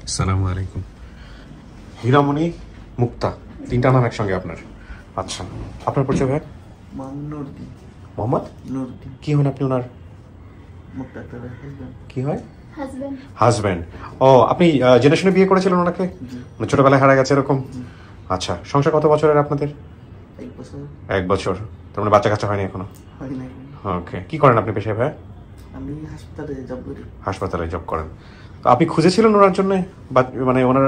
আসসালামু আলাইকুম। হীরামণি মুক্তা, তিনটা নাম একসঙ্গে আপনার? আচ্ছা, আপনার পরিচয় ভাই? মোহাম্মদ নুরুদ্দিন। কি হন আপনি ওনার? কি হয়? হাজবেন্ড। ও, আপনি জেনে শুনে বিয়ে করেছিলেন ওনাকে? ছোটবেলায় হারা গেছে এরকম? আচ্ছা, সংসার কত বছরের আপনাদের? 1 বছর। তার মানে বাচ্চা কাচ্চা হয়নি এখনো? ওকে। কি করেন আপনি পেশায় ভাই? আমি হাসপাতালে জব করি। হাসপাতালে জব করেন। তো আপনি খুঁজেছিলেন ওনার জন্য, মানে ওনার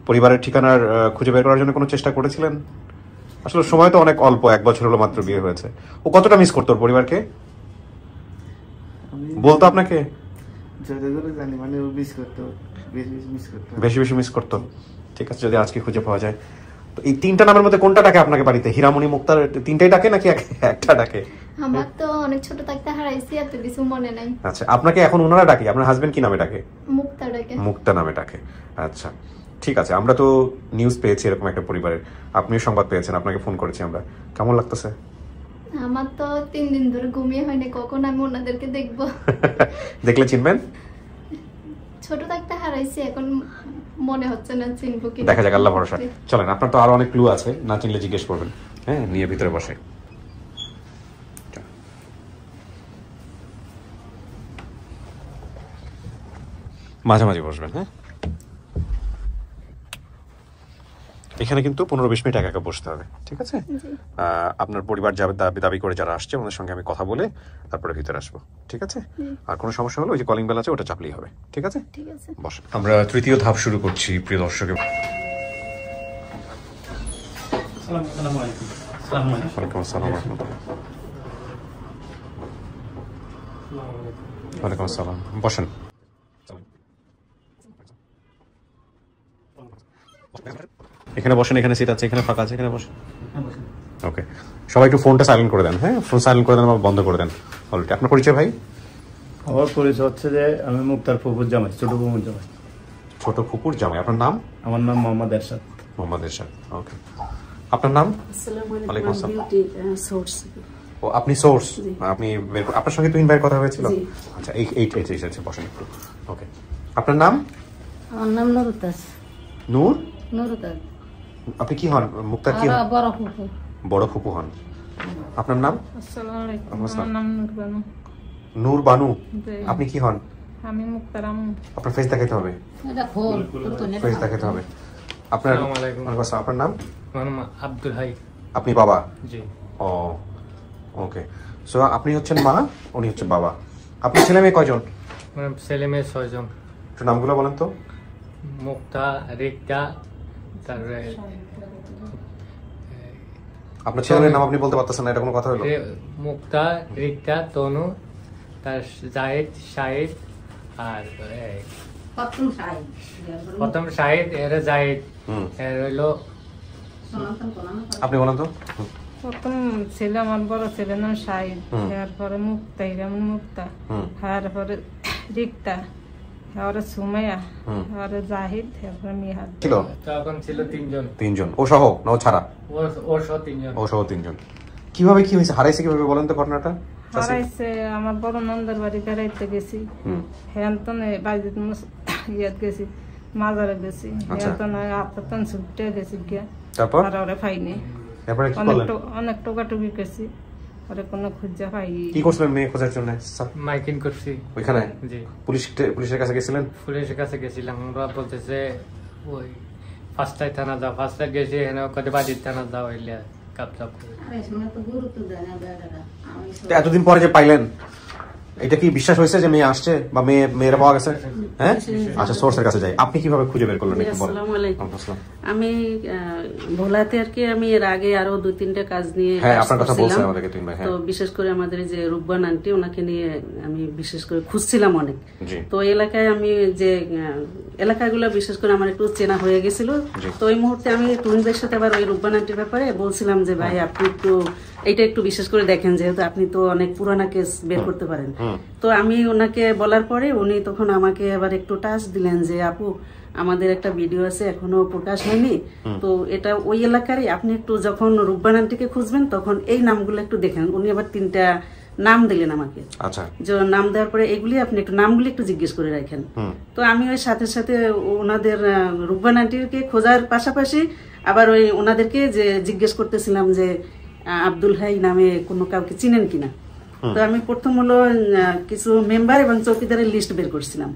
পরিবারের ঠিকানার খুঁজে বের করার জন্য কোনো চেষ্টা করেছিলেন? আসলে সময় তো অনেক অল্প, 1 বছর হলো মাত্র বিয়ে হয়েছে। ও কতটা মিস করতো ওর পরিবারকে? বলতো আপনাকে? জানি, মানে ও মিস করতো, বেশি বেশি মিস করতো। ঠিক আছে, যদি আজকে খুঁজে পাওয়া যায়। তো এই তিনটা নামের মধ্যে কোনটা ডাকে আপনাকে বাড়িতে? হীরামণি, মুক্তার তিনটাই ডাকে নাকি একটা ডাকে? আমার তো অনেক ছোট থাকতে হারাইছি, এত কিছু মনে নাই। আচ্ছা, আপনাকে এখন ওনারা ডাকে? আপনার হাজবেন্ড কি নামে ডাকে? মুক্তা ডাকে। মুক্তা নামে ডাকে। আচ্ছা, ঠিক আছে। আমরা তো নিউজ পেয়েছি এরকম একটা পরিবারের, আপনিও সংবাদ পেয়েছেন, আপনাকে ফোন করেছি আমরা। কেমন লাগতেছে? আমার তো 3 দিন ধরে ঘুমিয়ে হয়নি, কখন আমি ওনাদেরকে দেখবো। দেখলে চিনবেন? ছোট থাকতে হারাইছি, এখন মনে হচ্ছে না চিনবো কি। দেখা যাক, আল্লাহ ভরসা। চলেন, আপনার তো আরো অনেক ক্লু আছে, না চিনলে জিজ্ঞেস করবেন। হ্যাঁ, নিয়ে ভিতরে বসে। মাঝামাঝি বসবেন। হ্যাঁ, এখানে কিন্তু 15-20 মিনিট একা একা বসতে হবে, ঠিক আছে? আপনার পরিবার যাবে দাবি করে যারা আসছে ওদের সঙ্গে আমি কথা বলে তারপরে ভিতরে আসবো, ঠিক আছে? আর কোনো সমস্যা হলে ওই যে কলিং বেল আছে ওটা চাপলেই হবে, ঠিক আছে? ঠিক আছে, বসেন। আমরা তৃতীয় ধাপ শুরু করছি, প্রিয় দর্শক। ওয়ালাইকুম আসসালাম রাহমাতুল্লাহ। ওয়ালাইকুম আসসালাম। বসেন। এখানে বসেন, এখানে সিট আছে, এখানে ফাঁকা আছে, এখানে বসেন। ওকে, সবাই একটু ফোনটা সাইলেন্ট করে দেন। হ্যাঁ, ফোন সাইলেন্ট করে দেন বা বন্ধ করে দেন অলরেডি। আপনার পরিচয় ভাই? আমার পরিচয় হচ্ছে যে আমি মুক্তার ফুপুর জামাই, ছোট ফুপুর জামাই। ছোট ফুপুর জামাই। আপনার নাম? আমার নাম মোহাম্মদ এরশাদ। মোহাম্মদ এরশাদ। ওকে, আপনার নাম? ওয়ালাইকুম আসসালাম। ও, আপনি সোর্স? আপনি আপনার সঙ্গে তুহিন ভাইয়ের কথা হয়েছিল? আচ্ছা, এই বসেন একটু। ওকে, আপনার নাম? আমার নাম নুরুতাজ। নূর? নুরুতাজ। আপনি কি হন? মুক্তার কি? বড় ফুপু। বড় ফুপু হন। আপনার নাম? আসসালামু আলাইকুম। আমার নাম নূর বানু। নূর বানু। আপনি কি হন? আমি মুক্তার আম্মু। আপনার ফেস দেখাতে হবে? এটা খোল, ফেস দেখাতে হবে। আপনার? আসসালামু আলাইকুম। আপনার নাম? আমার নাম আব্দুল হাই। আপনি বাবা? জি। ও, ওকে। সো আপনি হচ্ছেন মা, উনি হচ্ছেন বাবা। আপনার ছেলে মেয়ে কয়জন? আমার ছেলে মেয়ে 6 জন। একটু নামগুলো বলেন তো। মুক্তা, রিক্তা, তারপরে আপনার ছেলে মেয়ের নাম আপনি বলতে পারতেছেন না, এটা কোনো কথা হলো? মুক্তা, রিক্তা, তনু, তার জাহিদ, শাহিদ, আর প্রথম শাহিদ, এর জাহিদ, এর হইলো। আপনি বলেন তো। প্রথম ছেলে আমার বড় ছেলে নাম শাহিদ, তারপরে মুক্তা, হীরামণি মুক্তা, তারপরে রিক্তা, তারপরে সুমাইয়া, তারপরে জাহিদ, তারপরে মিহাদ। ছিল তখন ছিল 3 জন। 3 জন? ও সহ না ও ছাড়া? ও সহ 3 জন। ও সহ 3 জন। কিভাবে কি হয়েছে, হারাইছে কিভাবে বলেন তো ঘটনাটা? হারাইছে আমার বড় নন্দের বাড়ি বেড়াইতে গেছি, হ্যাঁ তো বাড়িতে ইয়াত গেছি, মাজারে গেছি, হ্যাঁ তো আপনার ছুটে গেছি গিয়া, তারপর ওরা পাইনি। অনেক টোকাটুকি করছি, ওরা কোনো খুঁজে পাই। কি করছিলেন মেয়ে খোঁজার জন্য? মাইকিং করছি ওইখানে। জি। পুলিশের কাছে গেছিলেন? পুলিশের কাছে গেছিলাম, ওরা বলতেছে ওই ফার্স্টাই থানা যাও, ফার্স্টাই গেছি এখানে কত বাড়ির থানা যাও, হইলে কাপচাপ করে। এতদিন পরে যে পাইলেন, এটা কি বিশ্বাস হয়েছে যে মেয়ে আসছে বা মেয়েরা পাওয়া গেছে? হ্যাঁ, আচ্ছা, সোর্সের কাছে যাই। আপনি কিভাবে খুঁজে বের করলেন? আসসালামু আলাইকুম। আমি ভোলাতে আর কি, আমি এর আগে আরো 2-3টা কাজ নিয়ে আপনার কথা বলছিলেন আমাদেরকে তুহিন ভাই। তো বিশেষ করে আমাদের যে রূপবান আন্টি, ওনাকে নিয়ে আমি বিশেষ করে খুঁজছিলাম অনেক। তো এলাকায় আমি যে এলাকাগুলো বিশেষ করে আমার একটু চেনা হয়ে গেছিল, তো ওই মুহূর্তে আমি তুহিন ভাইয়ের সাথে আবার ওই রূপবান আন্টির ব্যাপারে বলছিলাম যে ভাই আপনি একটু এইটা একটু বিশেষ করে দেখেন, যেহেতু আপনি তো অনেক পুরানা কেস বের করতে পারেন। তো আমি ওনাকে বলার পরে উনি তখন আমাকে আবার একটু টাচ দিলেন যে আপু আমাদের একটা ভিডিও আছে, এখনো প্রকাশ হয়নি। তো এটা ওই এলাকারই, আপনি একটু যখন রূপবান আন্টিকে খুঁজবেন তখন এই নামগুলো একটু দেখেন। উনি আবার 3টা নাম দিলেন আমাকে। আচ্ছা, যে নাম দেওয়ার পরে এগুলি আপনি একটু নামগুলি একটু জিজ্ঞেস করে রাখেন। তো আমি ওই সাথে সাথে ওনাদের রূপবান আন্টিকে খোঁজার পাশাপাশি আবার ওই ওনাদেরকে যে জিজ্ঞেস করতেছিলাম যে আব্দুল হাই নামে কোনো কাউকে চিনেন কিনা। তো আমি প্রথম হলো কিছু মেম্বার এবং চৌকিদারের লিস্ট বের করছিলাম।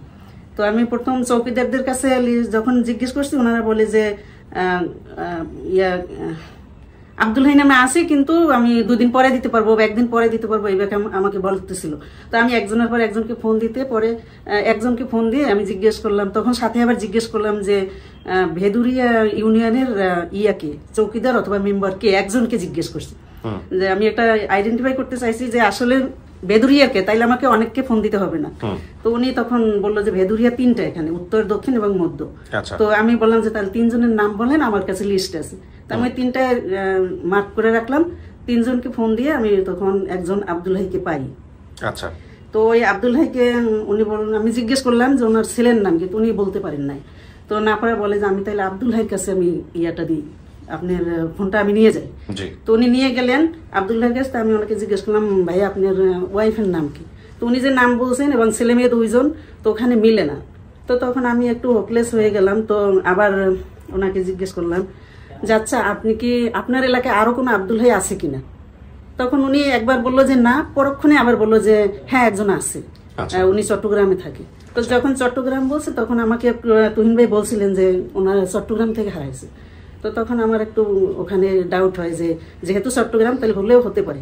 তো আমি প্রথম চৌকিদারদের কাছে যখন জিজ্ঞেস করছি, ওনারা বলে যে আব্দুল হাই নামে আছে, কিন্তু আমি 2 দিন পরে দিতে পারবো বা 1 দিন পরে দিতে পারবো, এইভাবে আমাকে বলতেছিল। তো আমি একজনের পর একজনকে ফোন দিতে পরে একজনকে ফোন দিয়ে আমি জিজ্ঞেস করলাম, তখন সাথে আবার জিজ্ঞেস করলাম যে ভেদুরিয়া ইউনিয়নের ইয়াকে চৌকিদার অথবা মেম্বার কে, একজনকে জিজ্ঞেস করছি যে আমি একটা আইডেন্টিফাই করতে চাইছি যে আসলে ভেদুরিয়াকে, তাইলে আমাকে অনেককে ফোন দিতে হবে না। তো উনি তখন বললো যে ভেদুরিয়া 3টা এখানে, উত্তর, দক্ষিণ এবং মধ্য। তো আমি বললাম যে তাহলে 3 জনের নাম বলেন, আমার কাছে লিস্ট আছে। তো আমি 3টা মার্ক করে রাখলাম। 3 জনকে ফোন দিয়ে আমি তখন একজন আব্দুল হাইকে পাই। আচ্ছা, তো ওই আব্দুল হাইকে উনি বললেন, আমি জিজ্ঞেস করলাম যে ওনার ছেলের নাম কি, তো উনি বলতে পারেন নাই। তো না পারে বলে যে আমি তাহলে আব্দুল হাইর কাছে আমি ইয়াটা দিই, আপনার ফোনটা আমি নিয়ে যাই। তো উনি নিয়ে গেলেন আব্দুল্লাহর কাছে। আমি ওনাকে জিজ্ঞেস করলাম, ভাই আপনার ওয়াইফের নাম কি? তো উনি যে নাম বলছেন এবং ছেলে মেয়ে 2 জন, তো ওখানে মিলে না। তো তখন আমি একটু হোপলেস হয়ে গেলাম। তো আবার ওনাকে জিজ্ঞেস করলাম যে আচ্ছা আপনি কি, আপনার এলাকায় আরো কোনো আব্দুল হাই আছে কিনা? তখন উনি একবার বললো যে না, পরক্ষণে আবার বললো যে হ্যাঁ একজন আছে, উনি চট্টগ্রামে থাকে। তো যখন চট্টগ্রাম বলছে তখন আমাকে তুহিন ভাই বলছিলেন যে ওনার চট্টগ্রাম থেকে হারাইছে। তো তখন আমার একটু ওখানে ডাউট হয় যে যেহেতু চট্টগ্রাম তাহলে হলেও হতে পারে।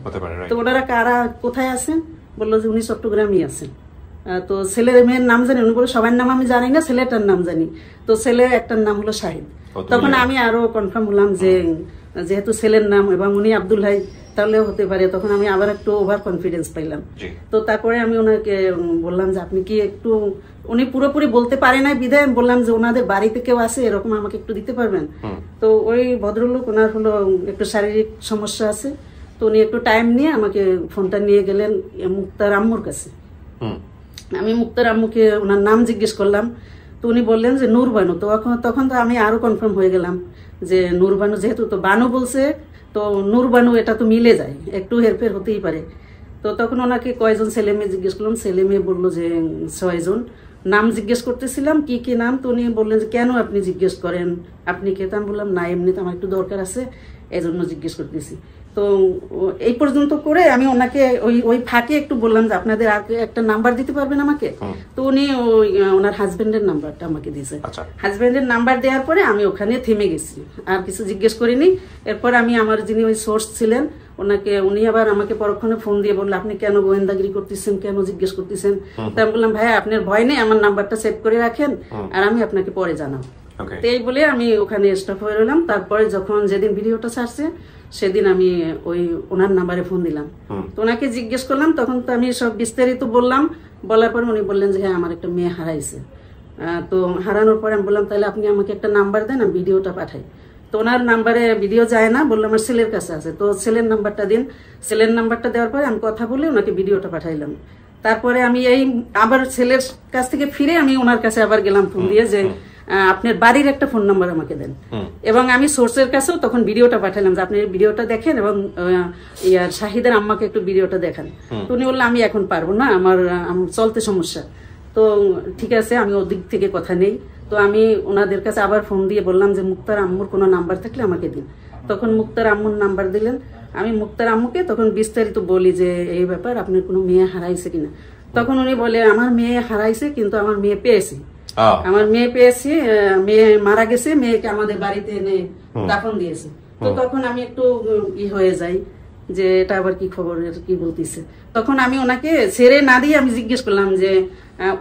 তো ওনারা কারা কোথায় আছেন বললো যে উনি চট্টগ্রামই আছেন। তো ছেলের মেয়ের নাম জানি, উনি বলে সবার নাম আমি জানি না, ছেলেটার নাম জানি। তো ছেলে একটার নাম হলো শাহিদ। তখন আমি আরো কনফার্ম হলাম যে যেহেতু ছেলের নাম এবং উনি আব্দুল হাই, তাহলেও হতে পারে। তখন আমি আবার একটু ওভার কনফিডেন্স পাইলাম। তো তারপরে আমি ওনাকে বললাম যে আপনি কি একটু, উনি পুরোপুরি বলতে পারে না বিধায় বললাম যে ওনাদের বাড়িতে কেউ আছে এরকম, আমাকে একটু দিতে পারবেন? তো ওই ভদ্রলোক, ওনার হলো একটু শারীরিক সমস্যা আছে, তো উনি একটু টাইম নিয়ে আমাকে ফোনটা নিয়ে গেলেন মুক্তার আম্মুর কাছে। আমি মুক্তার আম্মুকে ওনার নাম জিজ্ঞেস করলাম। তো উনি বললেন যে নূরবানু। তো তখন তো আমি আরো কনফার্ম হয়ে গেলাম যে নূরবানু, যেহেতু তো বানু বলছে তো নূরবানু এটা তো মিলে যায়, একটু হেরফের হতেই পারে। তো তখন ওনাকে কয়জন ছেলে মেয়ে জিজ্ঞেস করলাম, ছেলে মেয়ে বললো যে 6 জন। নাম জিজ্ঞেস করতেছিলাম কি কি নাম, তো উনি বললেন যে কেন আপনি জিজ্ঞেস করেন, আপনি কে? তো আমি বললাম না, এমনিতে আমার একটু দরকার আছে, এজন্য জিজ্ঞেস করতেছি। তো এই পর্যন্ত করে আমি ওনাকে ওই ফাঁকে একটু বললাম যে আপনাদের আর একটা নাম্বার দিতে পারবেন আমাকে? তো উনি ওনার হাজবেন্ডের নাম্বারটা আমাকে দিয়েছে। হাজবেন্ডের নাম্বার দেওয়ার পরে আমি ওখানে থেমে গেছি, আর কিছু জিজ্ঞেস করিনি। এরপর আমি আমার যিনি ওই সোর্স ছিলেন ওনাকে, উনি আবার আমাকে পরক্ষণে ফোন দিয়ে বললো আপনি কেন গোয়েন্দাগিরি করতেছেন, কেন জিজ্ঞেস করতেছেন? তো আমি বললাম ভাই আপনার ভয় নেই, আমার নাম্বারটা সেভ করে রাখেন, আর আমি আপনাকে পরে জানাবো। তো এই বলে আমি ওখানে স্টপ হয়ে রইলাম। তারপরে যখন যেদিন ভিডিওটা ছাড়ছে সেদিন আমি ওই ওনার নাম্বারে ফোন দিলাম। তো ওনাকে জিজ্ঞেস করলাম, তখন তো আমি সব বিস্তারিত বললাম। বলার পর উনি বললেন যে হ্যাঁ আমার একটা মেয়ে হারাইছে। তো হারানোর পরে আমি বললাম তাহলে আপনি আমাকে একটা নাম্বার দেন, আমি ভিডিওটা পাঠাই। তো ওনার নাম্বারে ভিডিও যায় না, বললাম আমার ছেলের কাছে আছে, তো ছেলের নাম্বারটা দিন। ছেলের নাম্বারটা দেওয়ার পরে আমি কথা বলে ওনাকে ভিডিওটা পাঠাইলাম। তারপরে আমি এই আবার ছেলের কাছ থেকে ফিরে আমি ওনার কাছে আবার গেলাম ফোন দিয়ে যে আপনার বাড়ির একটা ফোন নাম্বার আমাকে দেন, এবং আমি সোর্সের কাছেও তখন ভিডিওটা পাঠালাম যে আপনি ভিডিওটা দেখেন এবং শাহিদের আম্মাকে একটু ভিডিওটা দেখান। তো উনি বললেন আমি এখন পারবো না, আমার চলতে সমস্যা। তো ঠিক আছে, আমি ওদিক থেকে কথা নেই। তো আমি ওনাদের কাছে আবার ফোন দিয়ে বললাম যে মুক্তার আম্মুর কোনো নাম্বার থাকলে আমাকে দিন। তখন মুক্তার আম্মুর নাম্বার দিলেন। আমি মুক্তার আম্মুকে তখন বিস্তারিত বলি যে এই ব্যাপার, আপনার কোনো মেয়ে হারাইছে কিনা। তখন উনি বলে আমার মেয়ে হারাইছে, কিন্তু আমার মেয়ে পেয়েছি, আমার মেয়ে পেয়েছি, মেয়ে মারা গেছে, মেয়েকে আমাদের বাড়িতে এনে দাফন দিয়েছে। তো তখন আমি একটু হয়ে যাই যে এটা আবার কি খবর, কি বলতেছে। তখন আমি ওনাকে ছেড়ে না দিয়ে আমি জিজ্ঞেস করলাম যে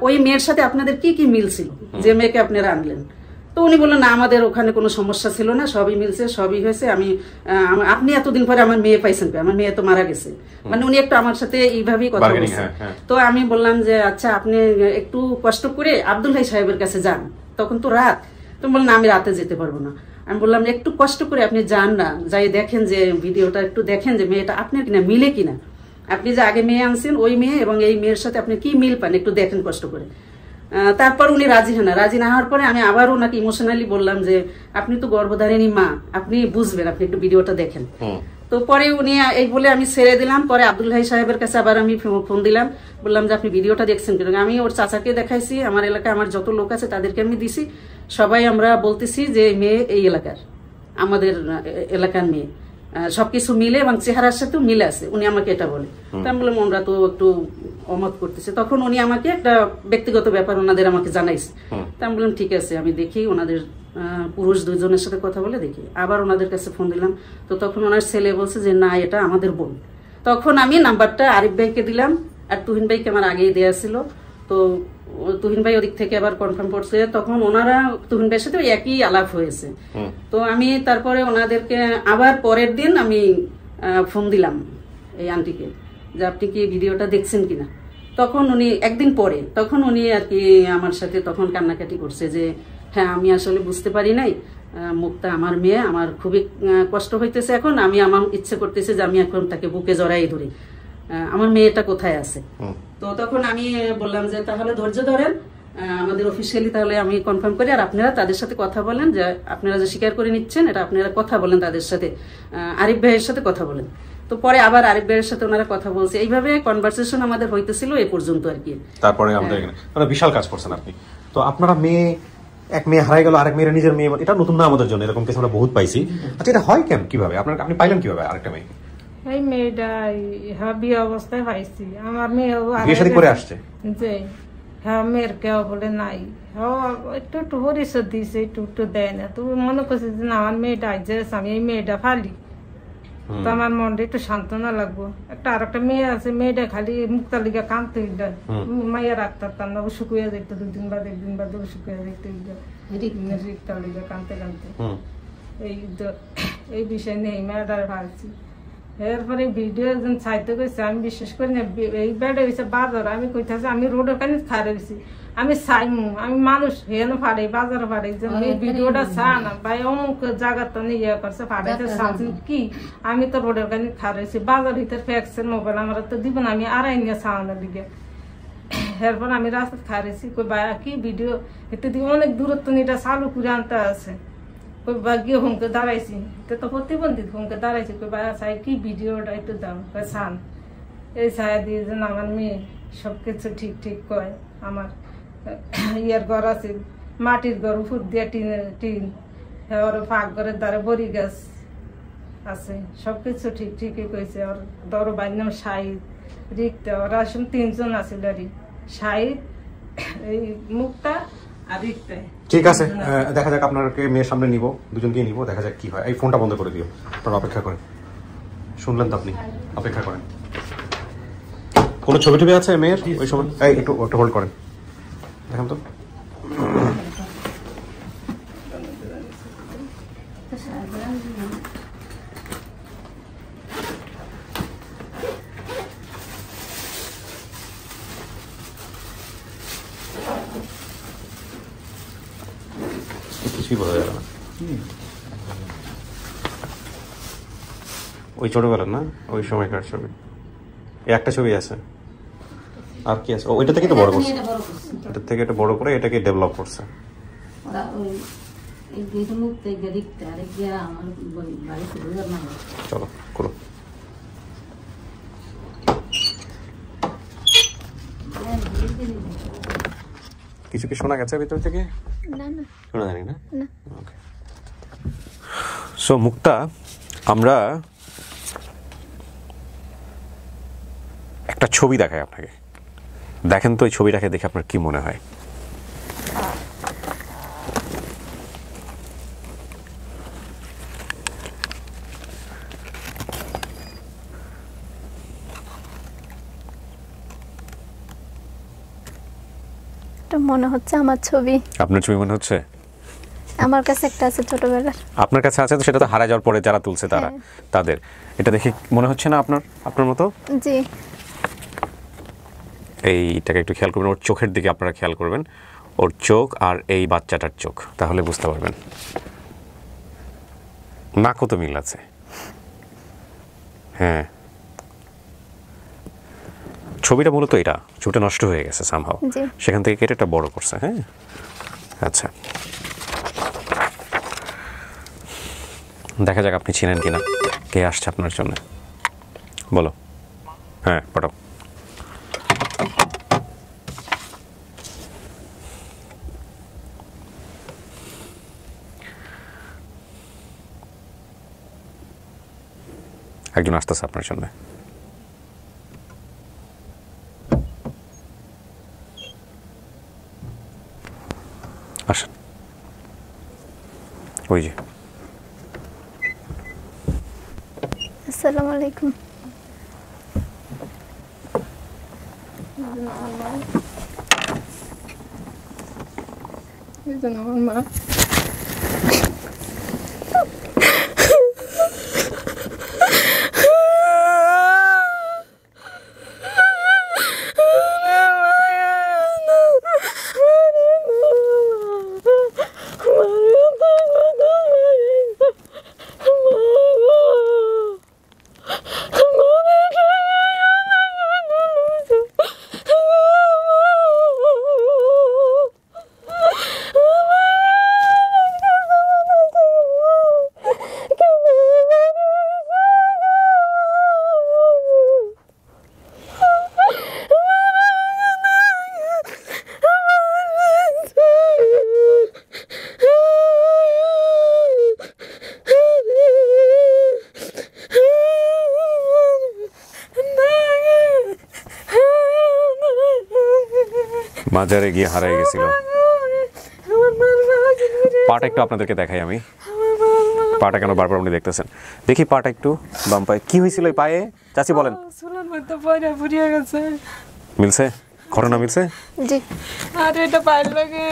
ওই মেয়ের সাথে আপনাদের কি কি মিল ছিল যে মেয়েকে আপনারা আনলেন? তো উনি বললেন না আমাদের ওখানে কোনো সমস্যা ছিল না, সবই মিলছে, সবই হয়েছে। আপনি এতদিন পরে আমার মেয়ে পাইছেন, আমার মেয়ে তো মারা গেছে, মানে উনি একটু আমার সাথে এইভাবেই কথা বলছেন। তো আমি বললাম যে আচ্ছা আপনি একটু কষ্ট করে আব্দুল হাই সাহেবের কাছে যান, তখন তো রাত। তো বললেন আমি রাতে যেতে পারবো না। আমি বললাম একটু কষ্ট করে আপনি যান না, যাই দেখেন যে ভিডিওটা একটু দেখেন যে মেয়েটা আপনার কিনা, মিলে কিনা, আপনি যে আগে মেয়ে আনছেন ওই মেয়ে এবং এই মেয়ের সাথে আপনি কি মিল পান একটু দেখেন কষ্ট করে। তারপর উনি রাজি না হওয়ার পরে আমি আবার ওনাকে ইমোশনালি বললাম যে আপনি তো গর্ভধারিণী মা, আপনি বুঝবেন, আপনি একটু ভিডিওটা দেখেন। তো পরে উনি এই বলে আমি ছেড়ে দিলাম। পরে আব্দুল ভাই সাহেবের কাছে আবার আমি ফোন দিলাম, বললাম যে আপনি ভিডিওটা দেখছেন কিনা। আমি ওর চাচাকে দেখাইছি, আমার এলাকায় আমার যত লোক আছে তাদেরকে আমি দিছি, সবাই আমরা বলতেছি যে মেয়ে এই এলাকার, আমাদের এলাকার মেয়ে, সবকিছু মিলে এবং চেহারার সাথেও মিলে আছে। উনি আমাকে এটা বলে, তো আমি বললাম ওরা তো একটু অমত করতেছে। তখন উনি আমাকে একটা ব্যক্তিগত ব্যাপার ওনাদের আমাকে জানাইছে। তো আমি বললাম ঠিক আছে, আমি দেখি ওনাদের পুরুষ দুইজনের সাথে কথা বলে দেখি। আবার ওনাদের কাছে ফোন দিলাম, তো তখন ওনার ছেলে বলছে যে না এটা আমাদের বোন। তখন আমি নাম্বারটা আরিফ ভাইকে দিলাম, আর তুহিন ভাইকে আমার আগেই দেওয়া ছিল। তো তুহিন ভাই ওদিক থেকে আবার কনফার্ম করছে, তখন ওনারা তুহিন ভাইয়ের সাথে একই আলাপ হয়েছে। তো আমি তারপরে ওনাদেরকে আবার পরের দিন আমি ফোন দিলাম এই আন্টিকে যে আপনি কি ভিডিওটা দেখছেন কিনা। তখন উনি একদিন পরে তখন উনি আর কি আমার সাথে তখন কান্নাকাটি করছে যে হ্যাঁ আমি আসলে বুঝতে পারি নাই, মুক্তা আমার মেয়ে, আমার খুবই কষ্ট হইতেছে এখন, আমি আমার ইচ্ছে করতেছে যে আমি এখন তাকে বুকে জড়াই ধরি, আমার মেয়েটা কোথায় আছে। তো তখন আমি বললাম যে তাহলে ধৈর্য ধরেন, আমাদের অফিসিয়ালি তাহলে আমি কনফার্ম করি, আর আপনারা তাদের সাথে কথা বলেন, যে আপনারা যে স্বীকার করে নিচ্ছেন এটা আপনারা কথা বলেন তাদের সাথে, আরিফ ভাইয়ের সাথে কথা বলেন। তো পরে আবার আরিফ ভাইয়ের সাথে ওনারা কথা বলছে, এইভাবে কনভারসেশন আমাদের হইতেছিল এ পর্যন্ত আর কি। তারপরে আমাদের এখানে মানে বিশাল কাজ করছেন আপনি। তো আপনারা মেয়ে, এক মেয়ে হারাই গেল, আরেক মেয়ের নিজের মেয়ে, এটা নতুন না আমাদের জন্য, এরকম কিছু আমরা বহুত পাইছি। আচ্ছা এটা হয় কেন, কিভাবে আপনি পাইলেন কিভাবে আরেকটা মেয়ে? এই মেয়েটা বিয়ে অবস্থায় পাইছি, আমার মেয়ে বিয়ে শাদী করে আসছে যে হ্যাঁ মেয়ের কেউ বলে নাই, একটু একটু পরিচয় দিয়েছে, একটু দেয় না। তো মনে করছে যে না আমার মেয়েটা আইছে, আমি এই মেয়েটা ফালি, তো আমার মনটা একটু সান্ত্বনা লাগবো। আর একটা মেয়ে আছে, মেয়েটা খালি মুক্তা লিগা কানতে মাইয়া রাখতে পারতাম না, শুকুয়া দেখতে দুদিন বাদ একদিন বাদ শুকুয়া দেখতে রিক্তা লিগা কানতে কানতে। এই বিষয় নিয়ে মেয়েটার ভাবছি। এরপরে ভিডিও একজন চাইতে গেছে, আমি বিশ্বাস করি না, এই বেড়ে হয়েছে বাজার, আমি কইতেছি আমি রোডের কানে খারে হয়েছি, আমি চাইমু, আমি মানুষ হেন ফাড়ে বাজার ফাড়ে, যে ভিডিওটা চা না ভাই অমুক জায়গা তো ইয়ে করছে ফাড়াইতে চাচ্ছি কি, আমি তো রোডের কানে খারে হয়েছি, বাজার ভিতরে ফ্যাক্সের মোবাইল আমার তো দিব না, আমি আড়াই নিয়ে চাওয়ানোর দিকে। এরপর আমি রাস্তায় খারেছি, কই ভাই কি ভিডিও একটু দিয়ে অনেক দূরত্ব এটা চালু করে আনতে আছে, গিয়ে হুমকে দাঁড়াইছি, তো প্রতিবন্ধী হুমকে দাঁড়াইছি, কই ভাই চাই কি ভিডিওটা একটু দাও, ছান এই ছায়া দিয়ে যেন আমার মেয়ে সবকিছু ঠিক ঠিক কয়। আমার ইয়ার ঘর আছে, মাটির ঘর, উপর দিয়ে টিন, ওর ফাঁক ঘরের দ্বারে বড়ি গাছ আছে, সবকিছু ঠিক ঠিকই কইছে। ওর দর বাড়ির নাম শাহিদ, রিক্তা, ওরা আসলে 3 জন আছিল আর শাহিদ, এই মুক্তা আর রিক্তা। ঠিক আছে, দেখা যাক আপনাকে মেয়ের সামনে নিব, দুজনকে নিব, দেখা যাক কি হয়। এই ফোনটা বন্ধ করে দিও, আপনারা অপেক্ষা করেন। শুনলেন তো আপনি, অপেক্ষা করেন। কোনো ছবি টবি আছে মেয়ের ওই সময়? এই একটু হোল্ড করেন, দেখেন তো। কিছুই বোঝা যাবে না। ওই ছোটবেলার না, ওই সময়কার ছবি, একটা ছবি আছে, আর কি আছে? ওইটা থেকে তো বড় করছে, এটা থেকে এটা বড় করে এটাকে ডেভেলপ করছে। চলো করো। কিছু কি শোনা গেছে ভিতর থেকে? না না শোনা জানি না। না। ওকে। সো মুক্তা, আমরা একটা ছবি দেখাই আপনাকে, দেখেন তো এই ছবিটাকে দেখে আপনার কি মনে হয়? মনে হচ্ছে আমার ছবি। আপনার ছবি মনে হচ্ছে? আমার কাছে একটা আছে ছোটবেলার। আপনার কাছে আছে, তো সেটা তো হারা যাওয়ার পরে যারা তুলছে তারা, তাদের এটা দেখে মনে হচ্ছে না আপনার মতো? জি। এইটাকে একটু খেয়াল করবেন, ওর চোখের দিকে আপনারা খেয়াল করবেন, ওর চোখ আর এই বাচ্চাটার চোখ, তাহলে বুঝতে পারবেন। নাকও তো মিল আছে। হ্যাঁ, ছবিটা মূলত এটা, ছবিটা নষ্ট হয়ে গেছে সামহাও, জি। সেখান থেকে কেটে এটা বড় করছে। হ্যাঁ, আচ্ছা, দেখা যাক আপনি চিনেন কিনা, কে আসছে আপনার জন্য, বলো। হ্যাঁ, পাঠাও। একজন আসতেছে আপনার জন্য। আসেন, ওই যে। আসসালামু আলাইকুম। আমার মা মাজারে গিয়ে হারিয়ে গেছিল। পাটা একটু আপনাদেরকে দেখাই আমি, পাটা কেন বারবার আপনি দেখতেছেন, দেখি পাটা একটু বাম পায়ে কি হয়েছিল এই পায়ে, চাচি বলেন। মিলছে, ঘটনা মিলছে? জি। আর এটা পাইল লাগে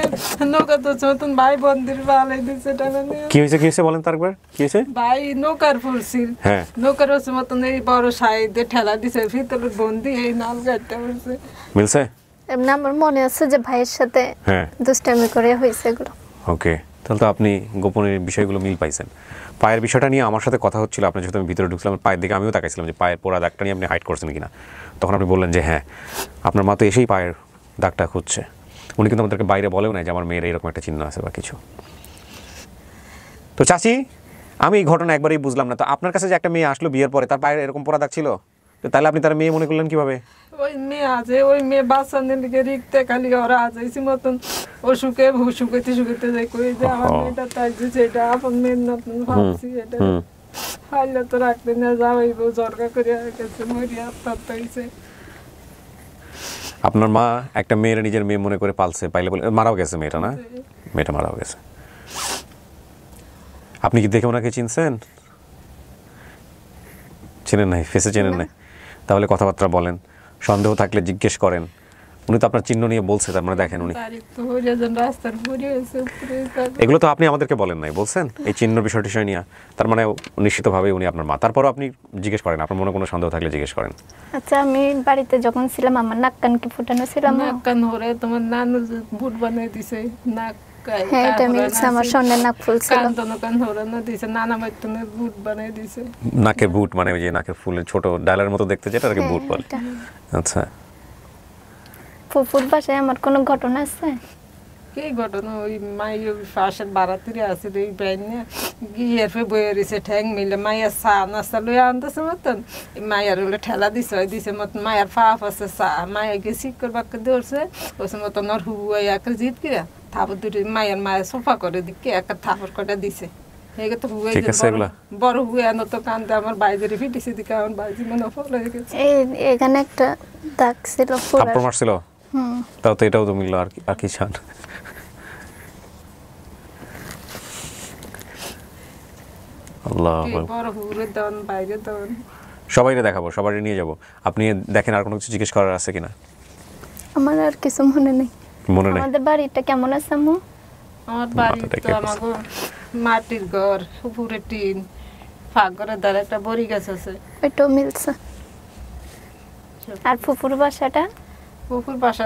নৌকা তো চতুন ভাই বন্দির বালাই দিছে টানা নিয়ে। কি হয়েছে বলেন তার একবার, কি হয়েছে? ভাই নৌকার ফুলছিল, হ্যাঁ, নৌকার হচ্ছে মতন এই বড় সাইডে ঠেলা দিছে, ভিতরে বন্দি এই নাল কাটতে পড়ছে। মিলছে? এমনি আমার মনে আছে যে ভাইয়ের সাথে হ্যাঁ, দুষ্টামি করে হয়েছে এগুলো। ওকে, তাহলে তো আপনি গোপনের বিষয়গুলো মিল পাইছেন। পায়ের বিষয়টা নিয়ে আমার সাথে কথা হচ্ছিল, আপনার যেহেতু আমি ভিতরে ঢুকছিলাম, পায়ের দিকে আমিও তাকাইছিলাম যে পায়ের পোড়া দাগটা নিয়ে আপনি হাইড করছেন কিনা। তখন আপনি বললেন যে হ্যাঁ, আপনার মা তো এসেই পায়ের দাগটা খুঁজছে। উনি কিন্তু আমাদেরকে বাইরে বলেও না যে আমার মেয়ের এরকম একটা চিহ্ন আছে বা কিছু। তো চাচি, আমি এই ঘটনা একবারই বুঝলাম না, তো আপনার কাছে যে একটা মেয়ে আসলো বিয়ের পরে, তার পায়ের এরকম পোড়া দাগ ছিল, তো তাহলে আপনি তার মেয়ে মনে করলেন কিভাবে? ওই মেয়ে আছে, ওই মেয়ে বাচ্চা নিয়ে রিখতে খালি ওরা আজাইছি মতন অসুখে শুকাইতে যাই কই যে আমার মেয়েটা তাই যে সেটা আপন মেয়ের নতুন ভাবছি, এটা হাইলে তো রাখতে না যাওয়াইব, জরকা করে গেছে, মরিয়া আত্মহত্যা হয়েছে। আপনার মা একটা মেয়ের নিজের মেয়ে মনে করে পালছে, পাইলে বলে মারাও গেছে মেয়েটা, না? মেয়েটা মারাও গেছে। আপনি কি দেখে ওনাকে চিনছেন? চেনেন নাই, ফেসে চেনেন নাই? তাহলে কথাবার্তা বলেন, সন্দেহ থাকলে জিজ্ঞেস করেন। উনি তো আপনার চিহ্ন নিয়ে বলছে, তার মানে দেখেন উনি এগুলো তো আপনি আমাদেরকে বলেন নাই, বলছেন এই চিহ্ন বিষয় নিয়ে, তার মানে নিশ্চিতভাবে উনি আপনার মা। তারপরও আপনি জিজ্ঞেস করেন, আপনার মনে কোনো সন্দেহ থাকলে জিজ্ঞেস করেন। আচ্ছা, আমি বাড়িতে যখন ছিলাম আমার নাক কান কি ফুটানো ছিল? নাক কান হরে তোমার নানু বুট বানাই দিছে, নাক হ্যাঁ, এটা মিলছে, আমার স্বর্ণের নাক ফুল ছিল। কান হরানো দিছে, নানা মাইতনের বুট বানাই দিছে। নাকের বুট মানে ওই যে নাকের ফুলের ছোট ডালার মতো দেখতে, যেটা আর কি বুট বলে। আচ্ছা, ফুফুর বাসায় আমার কোনো ঘটনা আছে? কি ঘটনা? ওই মাইয়ের পাশের বারাতিরে আছে, ওই বাইনে গিয়ে বয়ে রয়েছে ঠ্যাং মিলে, মাইয়ার চা নাস্তা লইয়া আনতেছে মতন, মাইয়ার হলে ঠেলা দিছে মতন, মায়ের ফাফ আছে চা, মায়া গিয়ে শিকর বাক্য ধরছে, ওসে মতন ওর হুয়াই একটা জিত কিরা থাপড় দুটি মায়ের সোফা করে দিকে একটা থাপড় কটা দিছে। বড় হুয়ে আনো তো কান্দে, আমার বাইরে ফিটিছে দিকে আমার বাইরে মনে ফল হয়ে গেছে। এখানে একটা দাগ ছিল, থাপ্পড় মারছিল। তাও তো এটাও তো মিললো, আর কি চান? আল্লাহ, সবাইকে দেখাবো, সবাই নিয়ে যাব। আপনি দেখেন আর কোনো কিছু জিজ্ঞেস করার আছে কিনা? আমার আর কিছু মনে নেই। মনে নেই? আমাদের বাড়িটা কেমন আছে আম্মু? আমার বাড়ি তো আমাগো মাটির ঘর, উপরে টিন, ফাঁকঘরের ধারে একটা বড়ি গাছ আছে, ওইটাও মিলছে। আর ফুফুর বাসাটা? ফুফুর বাসা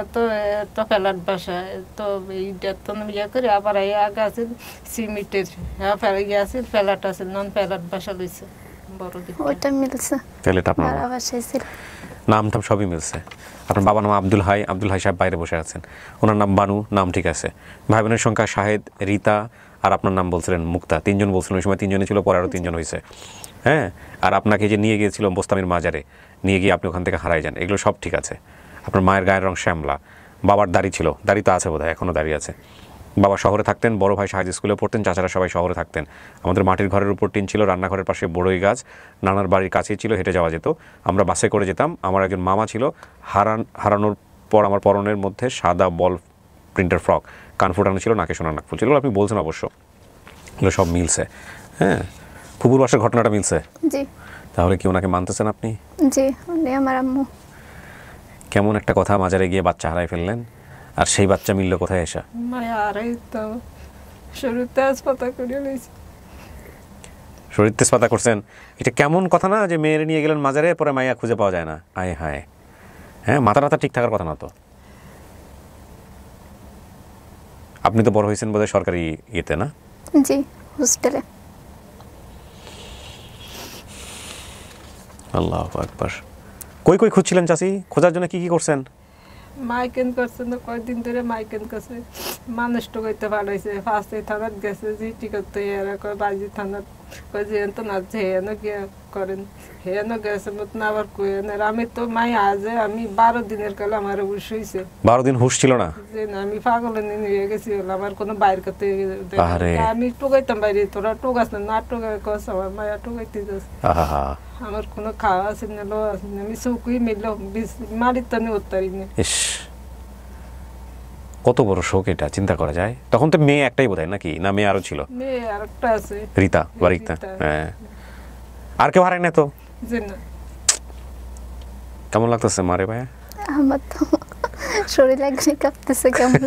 তো ফেলার বাসা, তো এইটা তো ইয়ে করে আবার আগে আছে সিমেন্টের, হ্যাঁ ইয়ে আছে ফেলাট আছে, নন ফেলাট বাসা লইছে বড় দিক ওটা মিলছে তাহলে এটা আপনার বাবা বাসায় ছিল নাম টাম সবই মিলছে। আপনার বাবার নাম আব্দুল হাই সাহেব বাইরে বসে আছেন, ওনার নাম বানু, নাম ঠিক আছে। ভাই বোনের সংখ্যা শাহেদ, রিতা, আর আপনার নাম বলছিলেন মুক্তা, 3 জন বলছিলেন ওই সময়, 3 জনই ছিল, পরে আরও 3 জন হয়েছে। হ্যাঁ, আর আপনাকে যে নিয়ে গিয়েছিল বোস্তামির মাজারে, নিয়ে গিয়ে আপনি ওখান থেকে হারাই যান, এগুলো সব ঠিক আছে। আপনার মায়ের গায়ের রং শ্যামলা, বাবার দাড়ি ছিল, দাড়ি তো আছে বোধহয়, এখনও দাড়ি আছে। বাবা শহরে থাকতেন, বড় ভাই শাহেদ স্কুলে পড়তেন, চাচারা সবাই শহরে থাকতেন। আমাদের মাটির ঘরের উপর টিন ছিল, রান্নাঘরের পাশে বড়ই গাছ, নানার বাড়ির কাছেই ছিল, হেঁটে যাওয়া যেত। আমরা বাসে করে যেতাম। আমার একজন মামা ছিল, হারানোর পর আমার পরনের মধ্যে সাদা বল প্রিন্টার ফ্রক, কান ফুটানো ছিল, নাকে সোনার নাকফুল ছিল। আপনি বলছেন অবশ্য, এগুলো সব মিলছে। হ্যাঁ, ফুপুর বাসার ঘটনাটা মিলছে। জি। তাহলে কি ওনাকে মানতেছেন আপনি? জি, উনি আমার আম্মু। কেমন একটা কথা, মাজারে গিয়ে বাচ্চা হারাই ফেললেন, আর সেই বাচ্চা মিলল কোথায় এসে? শরীর তেজপাতা করে লইছি। শরীর তেজপাতা করছেন, এটা কেমন কথা না যে মেয়ের নিয়ে গেলেন মাজারে, পরে মাইয়া খুঁজে পাওয়া যায় না। আয় হায়, হ্যাঁ, মাথা টাথা ঠিক থাকার কথা না তো। আপনি তো বড় হয়েছেন বোধহয় সরকারি ইয়েতে, না? জি, হোস্টেলে। আল্লাহু আকবার। কই কই খুঁজছিলেন চাচি? খোঁজার জন্য কি কি করছেন? মাইকেন করছেন তো কয়েকদিন ধরে, মাইকেন করছে, মানুষ টোকাইতে পাঠাইছে, ফার্স্টে থানাত গেছে, জিটি করতে, এরা কয় বাজি থানাত, কয় যে তো না, যে হেন গিয়ে করেন, হেন গেছে মতন আবার কয়েন। আর আমি তো মাই আজে আমি 12 দিনের কালে আমার হুশ হয়েছে। 12 দিন হুশ ছিল না? যে না, আমি পাগল নিয়ে গেছি, আমার কোনো বাইর করতে, আমি টোকাইতাম বাইরে, তোরা টোকাস না টোকাই কস, আমার মায়া টোকাইতে যাস, আমার কোনো খাওয়া আছে না, লো আছে না, আমি চৌকুই মিলল মারির টানে উত্তারি না। কত বড় শোক এটা, চিন্তা করা যায়। তখন তো মেয়ে একটাই বোধহয়, নাকি না মেয়ে আরো ছিল? মেয়ে আরেকটা আছে, রিতা বা রিতা। হ্যাঁ, আর কেউ হারায় না তো? জি না। কেমন লাগতেছে মারে ভাইয়া? আমার তো শরীর একদমই কাঁপতেছে কেমন।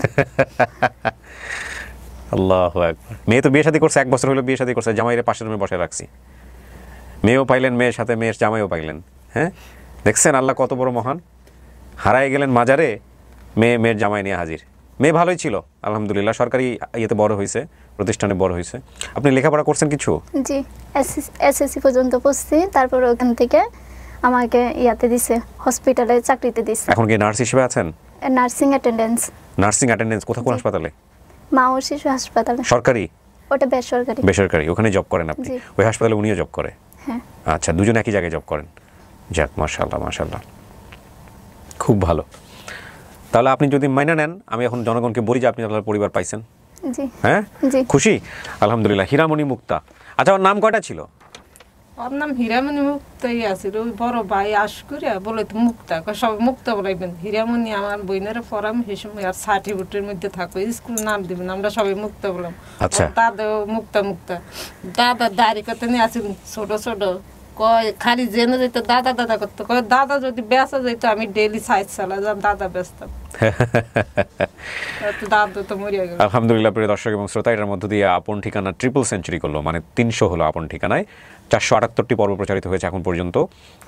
আল্লাহু আকবার। মেয়ে তো বিয়ে শাদী করছে, 1 বছর হলো বিয়ে শাদী করছে, জামাইরে পাশের রুমে বসে রাখছি। মেয়েও পাইলেন, মেয়ের সাথে মেয়ের জামাইও পাইলেন। হ্যাঁ, দেখছেন আল্লাহ কত বড় মহান। হারাই গেলেন মাজারে, মেয়ের জামাই নিয়ে হাজির। মেয়ে ভালোই ছিল আলহামদুলিল্লাহ, সরকারি ইয়েতে বড় হয়েছে, প্রতিষ্ঠানে বড় হয়েছে। আপনি লেখাপড়া করছেন কিছু? জি, এসএসসি পর্যন্ত পড়ছি, তারপর ওখান থেকে আমাকে ইয়াতে দিছে, হসপিটালে চাকরিতে দিছে। এখন কি নার্স হিসেবে আছেন? Nursing attendance. নার্সিং অ্যাটেন্ডেন্স কোন হাসপাতালে? মা ও শিশু হাসপাতালে। সরকারি? ওটা বেসরকারি। বেসরকারি, ওখানে জব করেন আপনি? ওই হাসপাতালে উনিও জব করে? হ্যাঁ। আচ্ছা, দুজন একই জায়গায় জব করেন। যাক, মাশাআল্লাহ মাশাআল্লাহ, খুব ভালো। তাহলে আপনি যদি মাইনা নেন, আমি এখন জনগণকে বলি যে আপনি আপনার পরিবার পাইছেন। জি। হ্যাঁ, জি, খুশি আলহামদুলিল্লাহ। হীরামণি মুক্তা, আচ্ছা ওর নাম কয়টা ছিল? ওর নাম হীরামণি মুক্তাই আছে। ওই বড় ভাই আস করে বলে তো মুক্তা, সব মুক্তা বলাইবেন। হীরামণি আমার বইনেরা পড়াম সেই সময়, আর সার্টিফিকেটের মধ্যে থাকো, স্কুল নাম দিবেন, আমরা সবাই মুক্তা বললাম। আচ্ছা, দাদা মুক্তা মুক্তা, দাদা দাড়ি কত নিয়ে আসেন ছোট ছোট, কয় খালি জেনে যেত দাদা দাদা করতো, কয় দাদা যদি বেচা যেত আমি ডেইলি সাইজ চালা যা দাদা বেচতাম। দাদা তো মরিয়া গেল। আলহামদুলিল্লাহ। প্রিয় দর্শক এবং শ্রোতা, এটার মধ্য দিয়ে আপন ঠিকানা ট্রিপল সেঞ্চুরি করলো, মানে 300 হলো আপন ঠিকানায়। 478টি পর্ব প্রচারিত হয়েছে এখন পর্যন্ত,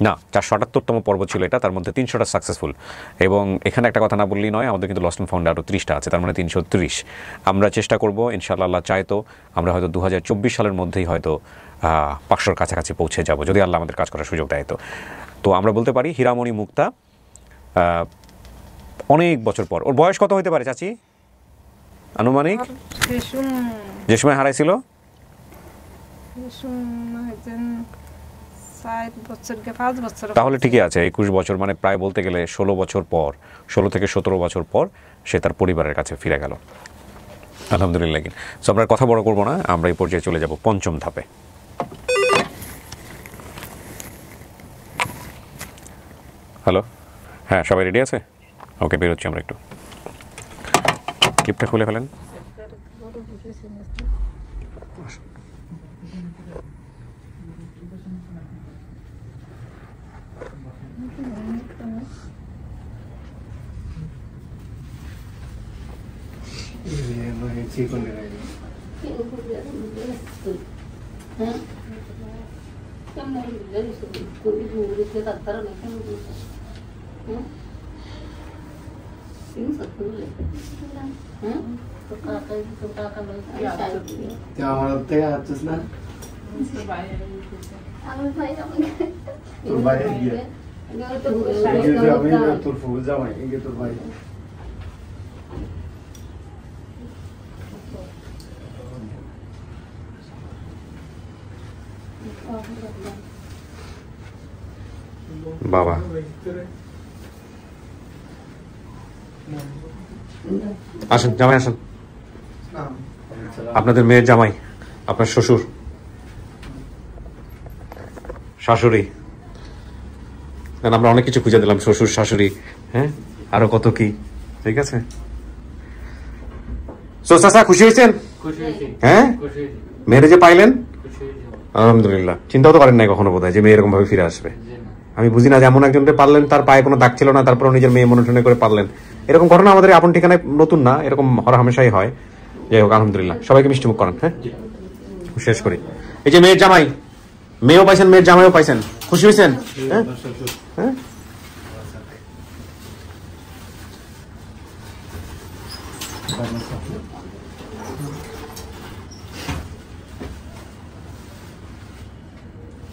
না 478তম পর্ব ছিল এটা, তার মধ্যে 300টা সাকসেসফুল। এবং এখানে একটা কথা না বললেই নয়, আমাদের কিন্তু লস্ট অ্যান্ড ফাউন্ড আরও 30টা আছে, তার মানে 330। আমরা চেষ্টা করব ইনশাআল্লাহ, আল্লাহ চায় তো আমরা হয়তো 2024 সালের মধ্যেই হয়তো 500-র কাছাকাছি পৌঁছে যাব, যদি আল্লাহ আমাদের কাজ করার সুযোগ দেয়। তো আমরা বলতে পারি হীরামণি মুক্তা অনেক বছর পর। ওর বয়স কত হতে পারে চাচি আনুমানিক, যে সময় হারাইছিল? তাহলে ঠিকই আছে, 21 বছর, মানে প্রায় বলতে গেলে 16 বছর পর, 16 থেকে 17 বছর পর সে তার পরিবারের কাছে ফিরে গেল আলহামদুলিল্লাহ। সো আমরা কথা বড় করবো না, আমরা এই পর্যায়ে চলে যাব 5ম ধাপে। হ্যালো, হ্যাঁ সবাই রেডি আছে? ওকে, বেরোচ্ছি আমরা, একটু ক্লিপটা খুলে ফেলেন। আমার ভাই আমাকে তোর ভাই গিয়ে তোর ফুফু জামাই এগে তোর ভাই বাবা আসেন, জামাই আসেন। আপনাদের মেয়ের জামাই, আপনার শ্বশুর শাশুড়ি, আমরা অনেক কিছু খুঁজে দিলাম, শ্বশুর শাশুড়ি, হ্যাঁ আরো কত কি। ঠিক আছে, চাচা খুশি হয়েছেন? হ্যাঁ, মেয়েরে যে পাইলেন আলহামদুলিল্লাহ। চিন্তাও তো করেন নাই কখনো বোধহয় যে মেয়ে এরকম ভাবে ফিরে আসবে। আমি বুঝি না যে এমন একজনকে পারলেন, তার পায়ে কোনো দাগ ছিল না, তারপর নিজের মেয়ে মনে টনে করে পারলেন। এরকম ঘটনা আমাদের আপন ঠিকানায় নতুন না, এরকম হরহামেশাই হয়। যাই হোক আলহামদুলিল্লাহ, সবাইকে মিষ্টি মুখ করেন। হ্যাঁ, শেষ করি। এই যে মেয়ের জামাই, মেয়েও পাইছেন, মেয়ের জামাইও পাইছেন, খুশি হয়েছেন? হ্যাঁ হ্যাঁ,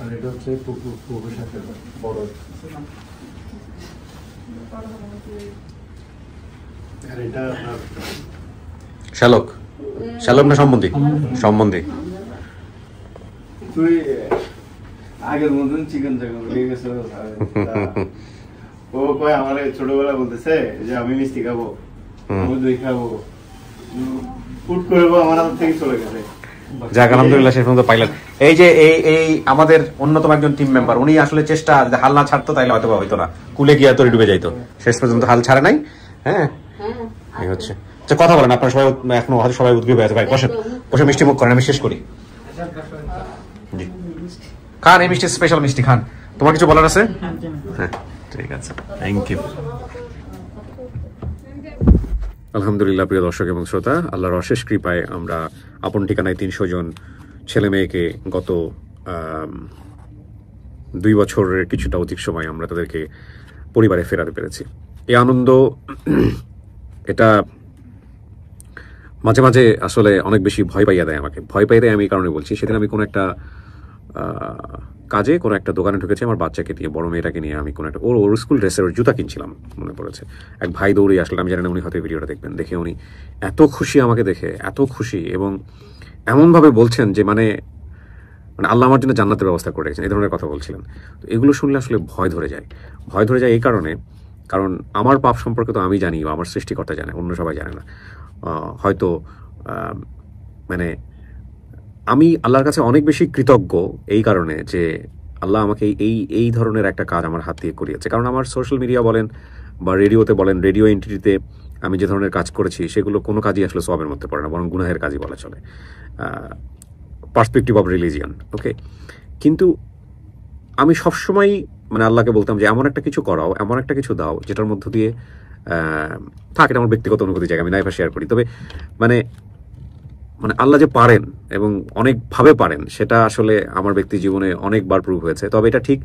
আর এটা হচ্ছে ফুফুর সাথে বড়। আর এটা শ্যালক, শ্যালক না সম্বন্ধী? সম্বন্ধী। তুই আগের মতন চিকেন জায়গা ভুলে গেছো। ও কয় আমার ছোটবেলা বলতেছে যে আমি মিষ্টি খাবো, আমি দই খাবো, ফুট করবো, আমার হাত থেকে চলে গেছে। যাক আলহামদুলিল্লাহ শেষ পর্যন্ত পাইলেন। এই যে এই আমাদের অন্যতম একজন টিম মেম্বার, উনি আসলে চেষ্টা, হাল না ছাড়তো তাইলে হয়তো বা হইতো না, কুলে গিয়ে তোর ডুবে যাইতো। শেষ পর্যন্ত হাল ছাড়ে নাই। হ্যাঁ, এই হচ্ছে। আচ্ছা কথা বলেন, আপনারা সবাই এখনো হয়তো সবাই উদ্গ্রীব হয়ে আছে। ভাই বসে বসে মিষ্টি মুখ করেন, আমি শেষ করি। জি খান, এই মিষ্টি স্পেশাল মিষ্টি খান। তোমার কিছু বলার আছে? হ্যাঁ ঠিক আছে, থ্যাংক ইউ। আলহামদুলিল্লাহ প্রিয় দর্শক এবং শ্রোতা, আল্লাহর অশেষ কৃপায় আমরা আপন ঠিকানায় 300 জন ছেলে মেয়েকে গত 2 বছরের কিছুটা অধিক সময় আমরা তাদেরকে পরিবারে ফেরাতে পেরেছি। এই আনন্দ, এটা মাঝে মাঝে আসলে অনেক বেশি ভয় পাইয়া দেয় আমাকে। ভয় পাইয়া দেয় আমি এই কারণে বলছি, সেদিন আমি কোনো একটা কাজে কোনো একটা দোকানে ঢুকেছি আমার বাচ্চাকে নিয়ে, বড় মেয়েটাকে নিয়ে। আমি কোনো একটা ওর স্কুল ড্রেসের ওর জুতা কিনছিলাম, মনে পড়েছে। এক ভাই দৌড়ে আসলেন, আমি জানি না উনি হয়তো ভিডিওটা দেখবেন। দেখে উনি এত খুশি, আমাকে দেখে এত খুশি, এবং এমনভাবে বলছেন যে মানে আল্লাহ আমার জন্য জান্নাতের ব্যবস্থা করে রেখেছেন, এই ধরনের কথা বলছিলেন। তো এগুলো শুনলে আসলে ভয় ধরে যায়। ভয় ধরে যায় এই কারণে, কারণ আমার পাপ সম্পর্কে তো আমি জানি, আমার সৃষ্টিকর্তা জানে, অন্য সবাই জানে না। হয়তো মানে আমি আল্লাহর কাছে অনেক বেশি কৃতজ্ঞ এই কারণে যে আল্লাহ আমাকে এই ধরনের একটা কাজ আমার হাত দিয়ে করিয়েছে। কারণ আমার সোশ্যাল মিডিয়া বলেন বা রেডিওতে বলেন, রেডিও এন্টিটিতে আমি যে ধরনের কাজ করেছি সেগুলো কোনো কাজই আসলে সওয়াবের মধ্যে পড়ে না, বরং গুনাহের কাজই বলা চলে, পার্সপেক্টিভ অফ রিলিজিয়ান। ওকে, কিন্তু আমি সবসময় মানে আল্লাহকে বলতাম যে এমন একটা কিছু করাও, এমন একটা কিছু দাও যেটার মধ্য দিয়ে থাক। এটা আমার ব্যক্তিগত অনুভূতি জায়গা, আমি নাইফা শেয়ার করি। তবে মানে আল্লাহ যে পারেন এবং অনেকভাবে পারেন, সেটা আসলে আমার ব্যক্তি জীবনে অনেকবার প্রুভ হয়েছে। তবে এটা ঠিক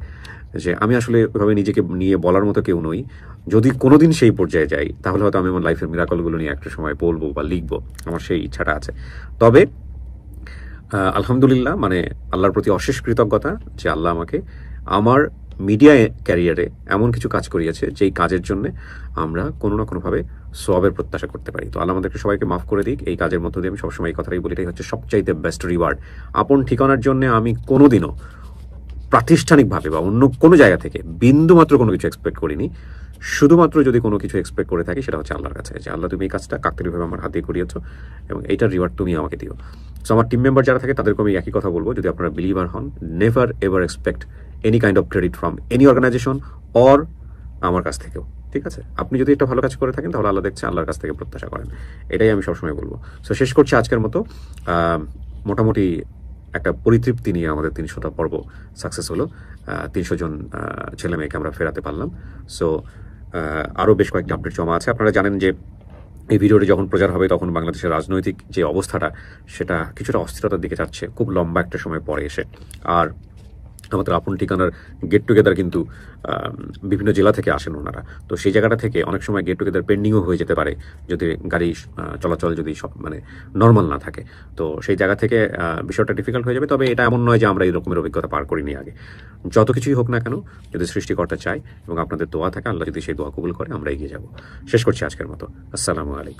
যে আমি আসলে ওইভাবে নিজেকে নিয়ে বলার মতো কেউ নই। যদি কোনোদিন সেই পর্যায়ে যাই তাহলে হয়তো আমি আমার লাইফের মিরাকলগুলো নিয়ে একটা সময় বলবো বা লিখবো, আমার সেই ইচ্ছাটা আছে। তবে আলহামদুলিল্লাহ, মানে আল্লাহর প্রতি অশেষ কৃতজ্ঞতা যে আল্লাহ আমাকে আমার মিডিয়া ক্যারিয়ারে এমন কিছু কাজ করিয়েছে যেই কাজের জন্য আমরা কোনো না কোনোভাবে সওয়াবের প্রত্যাশা করতে পারি। তো আল্লাহ আমাদেরকে সবাইকে মাফ করে দিক। এই কাজের মধ্য দিয়ে আমি সবসময় এই কথাটাই বলি, এটাই হচ্ছে সবচাইতে বেস্ট রিওয়ার্ড। আপন ঠিকানার জন্য আমি কোনোদিনও প্রাতিষ্ঠানিকভাবে বা অন্য কোনো জায়গা থেকে বিন্দুমাত্র কোনো কিছু এক্সপেক্ট করিনি। শুধুমাত্র যদি কোনো কিছু এক্সপেক্ট করে থাকি সেটা হচ্ছে আল্লাহর কাছে, যে আল্লাহ তুমি এই কাজটা কাকতালীয়ভাবে আমার হাতে করিয়েছো এবং এইটার রিওয়ার্ড তুমি আমাকে দিও। সো আমার টিম মেম্বার যারা থাকে তাদেরকে আমি একই কথা বলবো, যদি আপনারা বিলিভার হন, never ever expect any kind of credit from any organisation or আমার কাছ থেকেও। ঠিক আছে, আপনি যদি একটা ভালো কাজ করে থাকেন তাহলে আল্লাহ দেখছে, আল্লাহর কাছ থেকে প্রত্যাশা করেন। এটাই আমি সবসময় বলবো। সো শেষ করছি আজকের মতো। মোটামুটি একটা পরিতৃপ্তি নিয়ে আমাদের 300টা পর্ব সাকসেস হলো। 300 জন ছেলে মেয়েকে আমরা ফেরাতে পারলাম। সো আরও বেশ কয়েকটি আপডেট জমা আছে। আপনারা জানেন যে এই ভিডিওটি যখন প্রচার হবে তখন বাংলাদেশের রাজনৈতিক যে অবস্থাটা সেটা কিছুটা অস্থিরতার দিকে যাচ্ছে, খুব লম্বা একটা সময় পরে এসে। আর আমাদের আপন ঠিকানার গেট টুগেদার কিন্তু বিভিন্ন জেলা থেকে আসেন ওনারা। তো সেই জায়গাটা থেকে অনেক সময় গেট টুগেদার পেন্ডিংও হয়ে যেতে পারে যদি গাড়ি চলাচল যদি সব মানে নর্মাল না থাকে। তো সেই জায়গা থেকে বিষয়টা ডিফিকাল্ট হয়ে যাবে। তবে এটা এমন নয় যে আমরা এই রকমের অভিজ্ঞতা পার করিনি আগে। যত কিছুই হোক না কেন, যদি সৃষ্টিকর্তা চায় এবং আপনাদের দোয়া থাকে, আল্লাহ যদি সেই দোয়া কবুল করে, আমরা এগিয়ে যাব। শেষ করছি আজকের মতো। আসসালামু আলাইকুম।